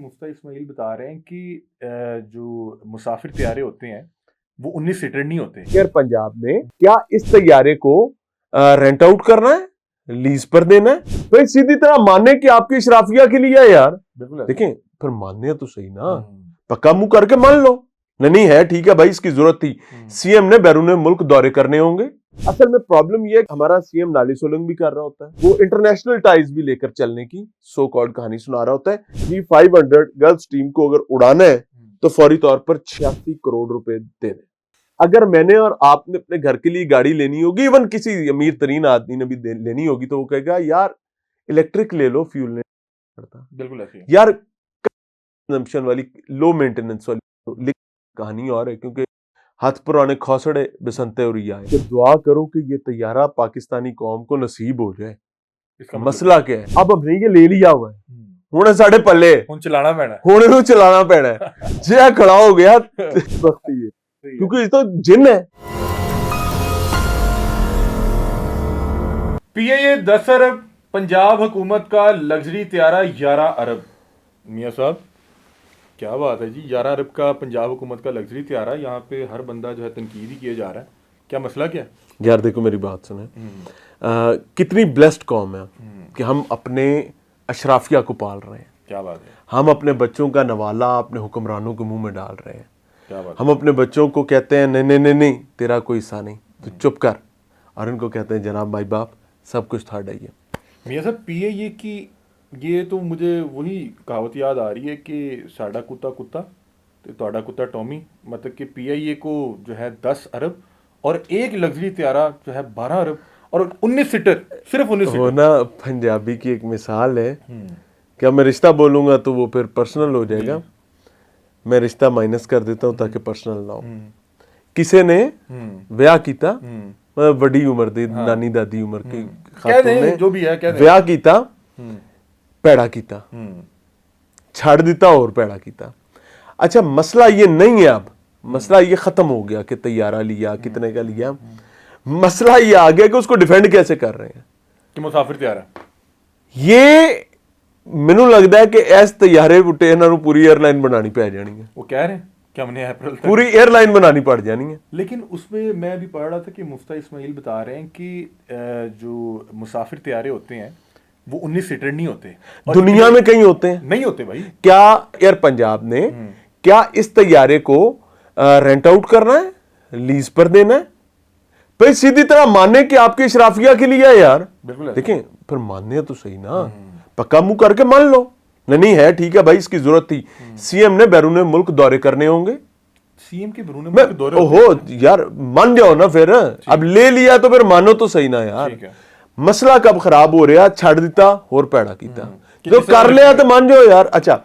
मुफ्ता इस्माइल बता रहे हैं कि जो मुसाफिर तैयारे होते हैं वो 19 सीटर नहीं होते। एयर पंजाब ने क्या इस तैयारे को रेंट आउट करना है, लीज पर देना है? भाई सीधी तरह माने कि आपकी इशराफिया के लिए है यार। बिल्कुल देखें फिर मानने तो सही ना, पक्का मुंह करके मान लो नहीं है ठीक है भाई, इसकी जरूरत थी। सीएम ने बैरून मुल्क दौरे करने होंगे। असल में प्रॉब्लम यह है कि हमारा सीएम नाली सोलंग भी कर रहा होता है, वो इंटरनेशनल टाइज भी लेकर चलने की सो कॉल्ड कहानी सुना रहा होता है। G500 गर्ल्स टीम को अगर उड़ाना है तो फौरी तौर पर 86 करोड़ रुपए दे दें। अगर मैंने और आपने अपने घर के लिए गाड़ी लेनी होगी, इवन किसी अमीर तरीन आदमी ने भी लेनी होगी, तो वो कहेगा यार इलेक्ट्रिक ले लो, फ्यूल नहीं पड़ता। बिल्कुल ऐसे यार कंजम्पशन वाली लो मेंटेनेंस वाली कहानी और है, क्योंकि हाथ पुराने खौसड़े बसंते और आए। तो दुआ करो कि ये तैयारा पाकिस्तानी कौम को नसीब हो जाए। इसका मसला क्या है, अब हमने ये ले लिया हुआ है, हुणे साढ़े पल्ले हुण चलाना पैना है। हुणे नूं चलाना पैना है। जे खड़ा हो गया बख्ती है, क्योंकि इस तो जिन है। पीएए 10 अरब, पंजाब हुकूमत का लग्जरी त्यारा 11 अरब। मियाँ साहब क्या बात है जी, 11 अरब का पंजाब हुकूमत का लग्जरी त्यारा। यहाँ पे हर बंदा जो है तनकीद ही किया जा रहा है, क्या मसला क्या है? यार देखो मेरी बात सुने, कितनी ब्लेस्ड कौम है कि हम अपने अशराफिया को पाल रहे हैं। क्या बात है, हम अपने बच्चों का नवाला अपने हुक्मरानों के मुंह में डाल रहे हैं। क्या बात हम अपने बच्चों को कहते हैं नहीं नहीं नहीं नहीं तेरा कोई हिस्सा नहीं, तो चुप कर, और इनको कहते हैं जनाब माई बाप सब कुछ थाड़ा ही है। मियाँ साहब पीएए की ये तो मुझे वही कहावत याद आ रही है कि साडा कुत्ता कुत्ता तो तोड़ा कुत्ता टॉमी। मतलब कि पीआईए को जो है 10 अरब और एक लग्जरी त्यारा जो है 12 अरब और 19 सीटर, सिर्फ 19 वो सीटर। ना पंजाबी की एक मिसाल है, क्या मैं रिश्ता बोलूंगा तो वो फिर पर्सनल हो जाएगा, मैं रिश्ता माइनस कर देता हूँ ताकि पर्सनल ना हो। किसी ने ब्याह किया, मतलब बड़ी उम्र दी नानी दादी उम्र की खातून ने जो भी है कह दें। ब्याह किया, पैड़ा किया, छाड़ दिता और पैड़ा किया। अच्छा मसला ये नहीं है, अब मसला ये खत्म हो गया कि तैयारा लिया कितने का लिया, मसला ये आ गया कि उसको डिफेंड कैसे कर रहे हैं कि मुसाफिर त्यारा। ये मैनू लगता है कि इस तैयारे बुटे इन्हों पूरी एयरलाइन बनानी पै जानी है। वो कह रहे हैं कि हमने अप्रैल तक पूरी एयरलाइन बनानी पड़ जानी है। लेकिन उसमें मैं भी पढ़ रहा था कि मुफ्ता इस्माइल बता रहे हैं कि जो मुसाफिर त्यारे होते हैं वो 19 सीटर नहीं होते। दुनिया में कहीं होते हैं, नहीं होते भाई। क्या एयर पंजाब ने क्या इस तैयारे को रेंट आउट करना है, लीज पर देना है? भाई सीधी तरह माने कि आपकी इशराफिया के लिए है यार। बिल्कुल देखें फिर मानने तो सही ना, पक्का मुंह करके मान लो नहीं है ठीक है भाई, इसकी जरूरत थी। सीएम ने बैरून मुल्क दौरे करने होंगे। सीएम के बैरून मुल्क दौरे ओहो यार मान जाओ ना फिर, अब ले लिया तो फिर मानो तो सही ना यार। मसला कब खराब हो रहा, छड़ दिता और पैड़ा किया, जो कर लिया तो मान जाओ यार। अच्छा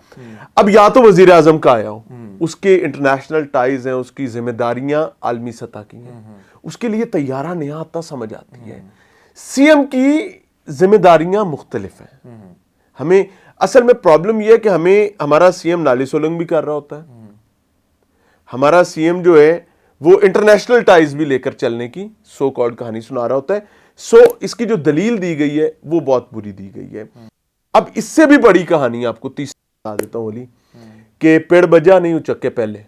अब या तो वजीर आजम का आया हो, उसके इंटरनेशनल टाइज हैं, उसकी जिम्मेदारियां आलमी सतह की हैं, उसके लिए तैयारा नहीं आता समझ आती है। सीएम की जिम्मेदारियां मुख्तलिफ हैं। हमें असल में प्रॉब्लम यह है कि हमें हमारा सीएम नाली सोलंग भी कर रहा होता है, हमारा सीएम जो है वो इंटरनेशनल टाइज भी लेकर चलने की सो कॉल्ड कहानी सुना रहा होता है। सो इसकी जो दलील दी गई है वो बहुत बुरी दी गई है। अब इससे भी बड़ी कहानी आपको तीसरी बता देता हूं बोली कि पेड़ बजा नहीं उचक्के पहले।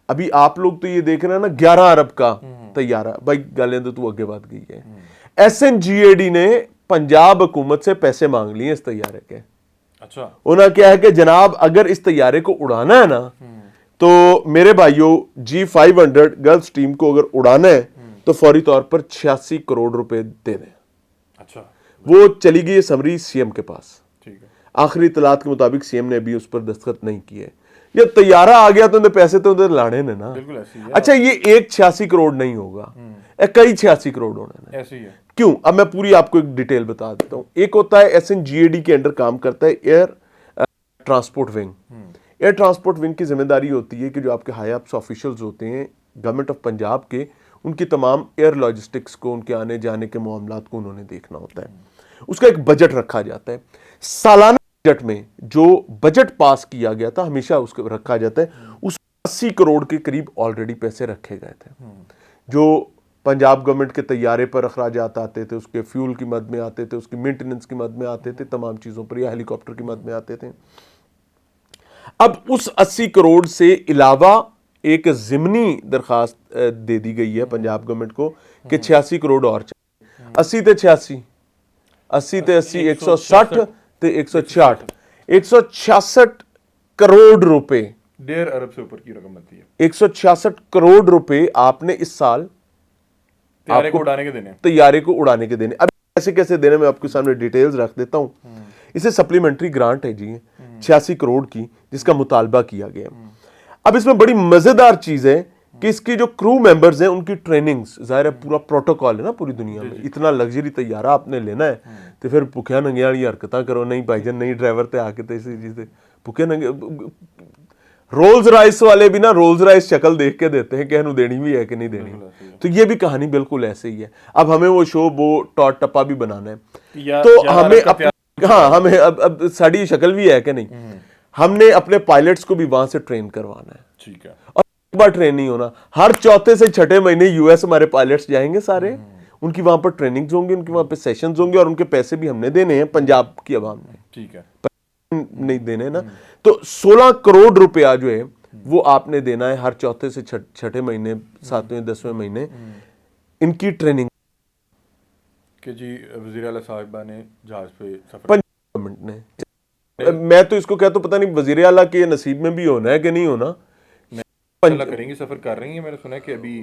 अभी आप लोग तो ये देख रहे हैं ना 11 अरब का तैयारा, भाई गालें तो तू आगे बात गई है। SNGAD ने पंजाब हुकूमत से पैसे मांग लिए इस तैयारे के। अच्छा उन्होंने क्या है कि जनाब अगर इस तैयारे को उड़ाना है ना तो मेरे भाइयों G500 गर्ल्स टीम को अगर उड़ाना है तो फौरी तौर पर 86 करोड़ रुपए दे दें। अच्छा वो चली गई समरी सीएम के पास, ठीक है। आखिरी इतलात के मुताबिक सीएम ने अभी उस पर दस्तखत नहीं किए। ये तैयारा आ गया तो उन्हें पैसे तो उन्हें लाने ने ना। बिल्कुल ऐसी है। अच्छा ये एक 86 करोड़ नहीं होगा, कई 86 करोड़ होने ऐसी है। क्यों, अब मैं पूरी आपको एक डिटेल बता देता हूं। एक होता है SNGAD के अंडर काम करता है air transport wing. Air transport wing की जिम्मेदारी होती है कि जो आपके हाई अप्स ऑफिशियल्स होते हैं गवर्नमेंट ऑफ पंजाब के, उनकी तमाम एयर लॉजिस्टिक्स को, उनके आने जाने के मामलात को उन्होंने देखना होता है। उसका एक बजट रखा जाता है, सालाना बजट में जो बजट पास किया गया था हमेशा उसको रखा जाता है। उस 80 करोड़ के करीब ऑलरेडी पैसे रखे गए थे, जो पंजाब गवर्नमेंट के तैयारे पर अखराजात आते थे, उसके फ्यूल की मद में आते थे, उसकी मेंटेनेंस की मद में आते थे, तमाम चीज़ों पर, या हेलीकॉप्टर की मद में आते थे। अब उस 80 करोड़ से इलावा एक जिमनी दरखास्त दे दी गई है पंजाब गवर्नमेंट को कि 86 करोड़ और चाहिए। 80 ते 86, 80 ते 80, 160 ते 166, 166 करोड़ रुपए, 1.5 अरब से ऊपर की रकम बनती है। 166 करोड़ रुपए आपने इस साल तैयारे को उड़ाने के देने, तैयारे को उड़ाने के देने। अब कैसे कैसे देने, मैं आपके सामने डिटेल्स रख देता हूं। इसे सप्लीमेंट्री ग्रांट है जी 86 करोड़ की, जिसका मुतालबा किया गया। अब इसमें बड़ी मजेदार चीज है कि इसकी जो क्रू मेंबर्स हैं उनकी ट्रेनिंग्स, जाहिर है पूरा प्रोटोकॉल है ना पूरी दुनिया में, इतना लग्जरी तैयारा आपने लेना है तो फिर भुखिया नंगिया वाली हरकतां करो, नहीं भाईजान नहीं ड्राइवर ते आके तो इसी चीज भुखे नंगे। रोल्स राइस वाले भी ना रोल्स राइस शक्ल देख के देते हैं कि इन्हों देनी भी है कि नहीं देनी, तो ये भी कहानी बिल्कुल ऐसे ही है। अब हमें वो शो वो टॉट टप्पा भी बनाना है, तो हमें हाँ हमें अब साड़ी शक्ल भी है कि नहीं, हमने अपने पायलट्स को भी वहां से ट्रेन करवाना है। ठीक है। और एक बार ट्रेन नहीं होना, हर चौथे से छठे महीने यूएस हमारे पायलट्स जाएंगे सारे, उनकी वहां पर ट्रेनिंग्स होंगी, उनके वहां पे सेशंस होंगे, और उनके पैसे भी हमने देने हैं पंजाब की आवाम ने। ठीक है। नहीं देने ना, तो 16 करोड़ रुपया जो है वो आपने देना है हर चौथे से छठे महीने, 7वें 10वें महीने इनकी ट्रेनिंग कि जी वज़ीर आला साहिबा ने जहाज पे सफर, पंजाब गवर्नमेंट ने। मैं तो इसको कहता हूं पता नहीं वज़ीर आला के नसीब में भी होना है कि नहीं होना। अल्लाह करेंगी, सफर कर रही है। मैंने सुना है कि अभी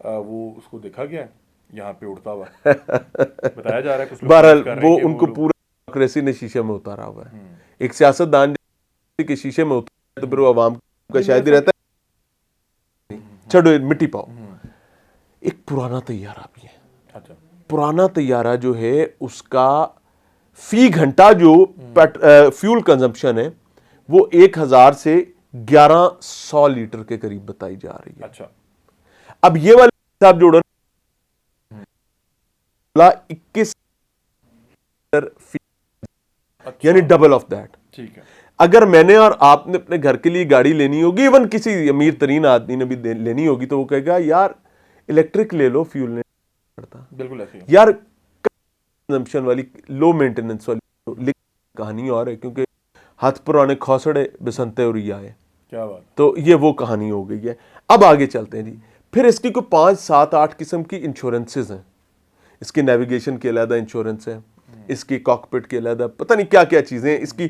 वो उसको देखा गया यहाँ पे उड़ता हुआ बताया जा रहा है। कुछ लोग बहरहाल कर रहे वो हैं कि उनको पूरा डेमोक्रेसी ने शीशे में उतारा हुआ है। एक सियासतदान के शीशे में उतारा तो फिर वो अवाम का शायद ही रहता है, छोड़ो मिट्टी पाओ। एक पुराना तैयारा भी है। अच्छा। पुराना तैयारा जो है उसका फी घंटा जो फ्यूल कंजम्पशन है वो 1000 से 1100 लीटर के करीब बताई जा रही है। अच्छा। अब ये वाले हिसाब जोड़ो 21 यानी डबल ऑफ दैट। ठीक है। अगर मैंने और आपने अपने घर के लिए गाड़ी लेनी होगी, इवन किसी अमीर तरीन आदमी ने भी लेनी होगी, तो वो कहेगा यार इलेक्ट्रिक ले लो, फ्यूल नहीं पड़ता। बिल्कुल ऐसे ही यार कंजम्पशन वाली, लो मेंटेनेंस वाली कहानी और है, क्योंकि हाथ पुराने खौसड़े बसंते और आए। क्या बात। तो ये वो कहानी हो गई है। अब आगे चलते हैं जी। फिर इसकी कोई 5, 7, 8 किस्म की इंश्योरेंसेज हैं। इसकी नेविगेशन के अलग इंश्योरेंस है, इसकी कॉकपिट के अलग, पता नहीं क्या क्या चीजें हैं, इसकी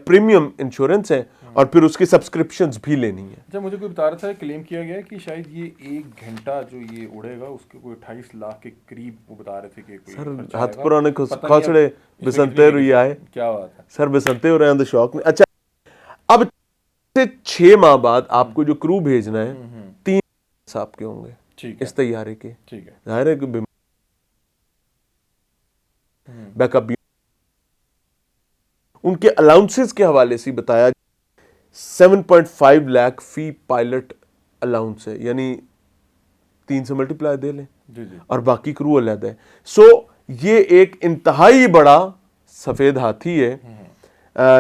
प्रीमियम इंश्योरेंस है, और फिर उसकी सब्सक्रिप्शंस भी लेनी है। जब मुझे कोई बता रहा था, क्लेम किया गया कि शायद ये 1 घंटा जो ये उड़ेगा उसके कोई 28 लाख के करीब वो बता रहे थे कि कोई सर हाथ पुराने खौसड़े बसंते रुई आए। क्या बात है सर, बसंते हो रहे हैं शौक में। अच्छा, अब से 6 माह बाद आपको जो क्रू भेजना है 3 आपके होंगे। ठीक है। इस तैयारे के। ठीक है। जाहिर है कि बैकअप भी उनके अलाउंसेस के हवाले से बताया 7.5 लाख फी पायलट अलाउंस है, यानी 3 से मल्टीप्लाई दे लें जी जी। और बाकी क्रू अलग है। सो ये एक इंतहाई बड़ा सफेद हाथी है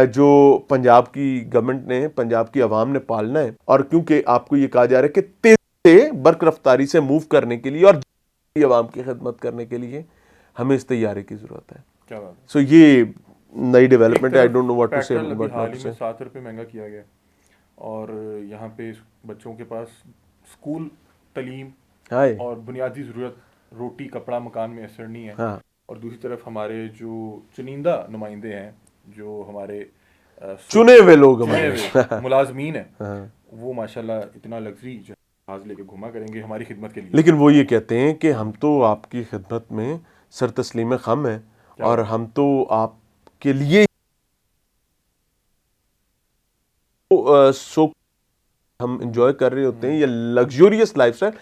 जो पंजाब की गवर्नमेंट ने, पंजाब की आवाम ने पालना है। और क्योंकि आपको ये कहा जा रहा है कि तेजी से बर्क रफ्तारी से मूव करने के लिए और आवाम की खिदमत करने के लिए हमें इस तैयारे की जरूरत है। क्या बात। सो ये नई डेवलपमेंट है। I don't know what to say हाल बट ही में 7 रुपये महंगा किया गया, और यहाँ पे बच्चों के पास स्कूल तालीम और बुनियादी ज़रूरत रोटी कपड़ा मकान में असर नहीं है। हाँ। और दूसरी तरफ हमारे जो चुनिंदा नुमाइंदे हैं, जो हमारे चुने हुए लोग मुलाजमीन हैं, वो माशाल्लाह इतना लग्जरी जहाज लेके घुमा करेंगे हमारी खिदमत के लिए। लेकिन वो ये कहते हैं कि हम तो आपकी खिदमत में सर तस्लीम खम है, और हम तो आपके लिए सो हम एंजॉय कर रहे होते हैं, ये लग्जूरियस लाइफस्टाइल,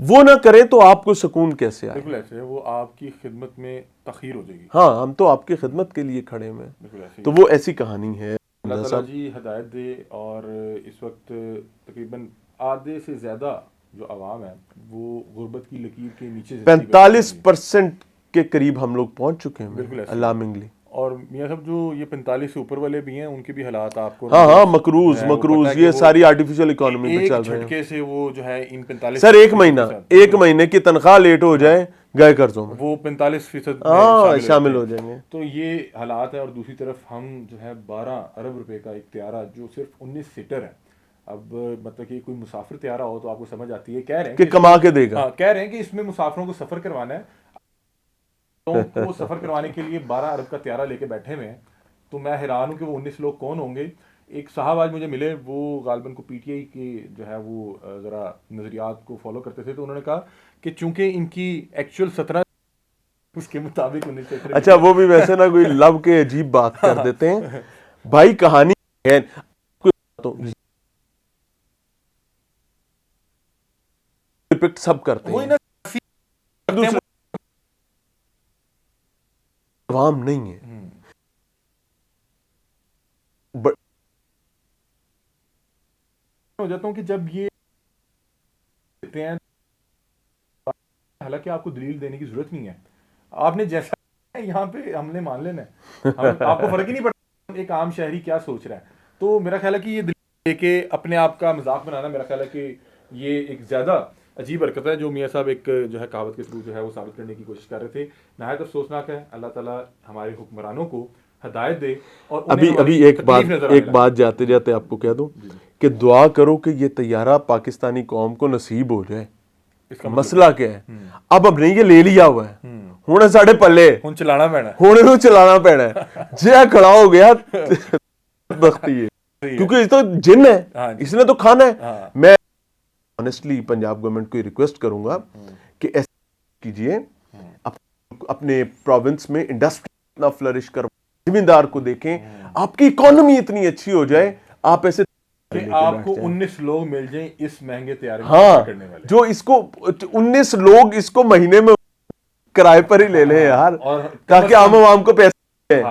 वो ना करें तो आपको सुकून कैसे आए। बिल्कुल ऐसे है, वो आपकी खिदमत में तखीर हो जाएगी। हाँ, हम तो आपकी खिदमत के लिए खड़े हैं। बिल्कुल ऐसे। तो वो ऐसी कहानी है। अल्लाह ताला जी हिदायत दे। और इस वक्त तकरीबन आधे से ज़्यादा जो आवाम है वो गुर्बत की लकीर के नीचे 45% के करीब हम लोग पहुंच चुके हैं। बिल्कुल अलार्मिंगली। और मियां साहब जो ये 45 से ऊपर वाले भी हैं, उनके भी हालात आपको हाँ मकरूज ये सारी आर्टिफिशियल इकोनॉमी पे चल रहे हैं। झटके से वो जो है इन 45 सर, एक महीने की तनख्वाह लेट हो जाए गए कर्जों में, वो 45% हाँ शामिल हो जाते हैं। जाएंगे। तो ये हालात है। और दूसरी तरफ हम जो है 12 अरब रुपए का एक त्यारा जो सिर्फ 19 सीटर है। अब मतलब कि कोई मुसाफिर त्यारा हो तो आपको समझ आती है, कह रहे हैं कि कि कमा के देगा। हाँ, कह रहे हैं कि इसमें मुसाफिरों को सफर करवाना है, तो वो सफर करवाने के लिए 12 अरब का त्यारा लेके बैठे हुए हैं। तो मैं हैरान हूँ कि वो 19 लोग कौन होंगे। एक साहब आज मुझे मिले, वो गालिबन को पीटीआई के जो है वो ज़रा नज़रियात को फॉलो करते थे। तो उन्होंने कहा कि चूंकि इनकी एक्चुअल 17 उसके मुताबिक 19 सीटर अच्छा वो भी वैसे ना कोई लव के अजीब बात कर देते हैं भाई, कहानी है तो डिपिक्ट सब करते वही हैं, ना, दूसरे आवाम नहीं है। हो जाता हूँ कि जब ये देते हैं, हालांकि आपको दलील देने की जरूरत नहीं है, आपने जैसा यहाँ पे हमने मान लेना है, आपको फर्क ही नहीं पड़ता एक आम शहरी क्या सोच रहा है। तो मेरा ख्याल है कि ये दलील देके अपने आप का मजाक बनाना, मेरा ख्याल है कि ये एक ज्यादा अजीब हरकत है जो मियाँ साहब एक जो है कहावत के थ्रू जो है वो साबित करने की कोशिश कर रहे थे। नहायत अफसोसनाक है। अल्लाह ताला हमारे हुक्मरानों को हिदायत दे और अभी एक बात जाते जाते आपको कह दूं कि दुआ करो कि ये तैयारा पाकिस्तानी कौम को नसीब हो जाए। मसला क्या है, अब नहीं ये ले लिया हुआ है, हुण साडे पल्ले हुण चलाना पैना, हुण इहनूं चलाना पैना है। जे खड़ा हो गया बख्ती है, क्योंकि ये तो जिन है, इसने तो खाना है। मैं ऑनेस्टली पंजाब गवर्नमेंट को रिक्वेस्ट करूंगा कि ऐसा कीजिए, अपने प्रोविंस में इंडस्ट्री इतना फ्लरिश कर, जिम्मेदार को देखें, आपकी इकोनॉमी इतनी अच्छी हो जाए, आप ऐसे आपको 19 लोग मिल जाएं इस महंगे तैयारी हाँ करने वाले, जो इसको 19 लोग इसको महीने में किराए पर ही ले लें यार, और ताकि आम आवाम को पैसे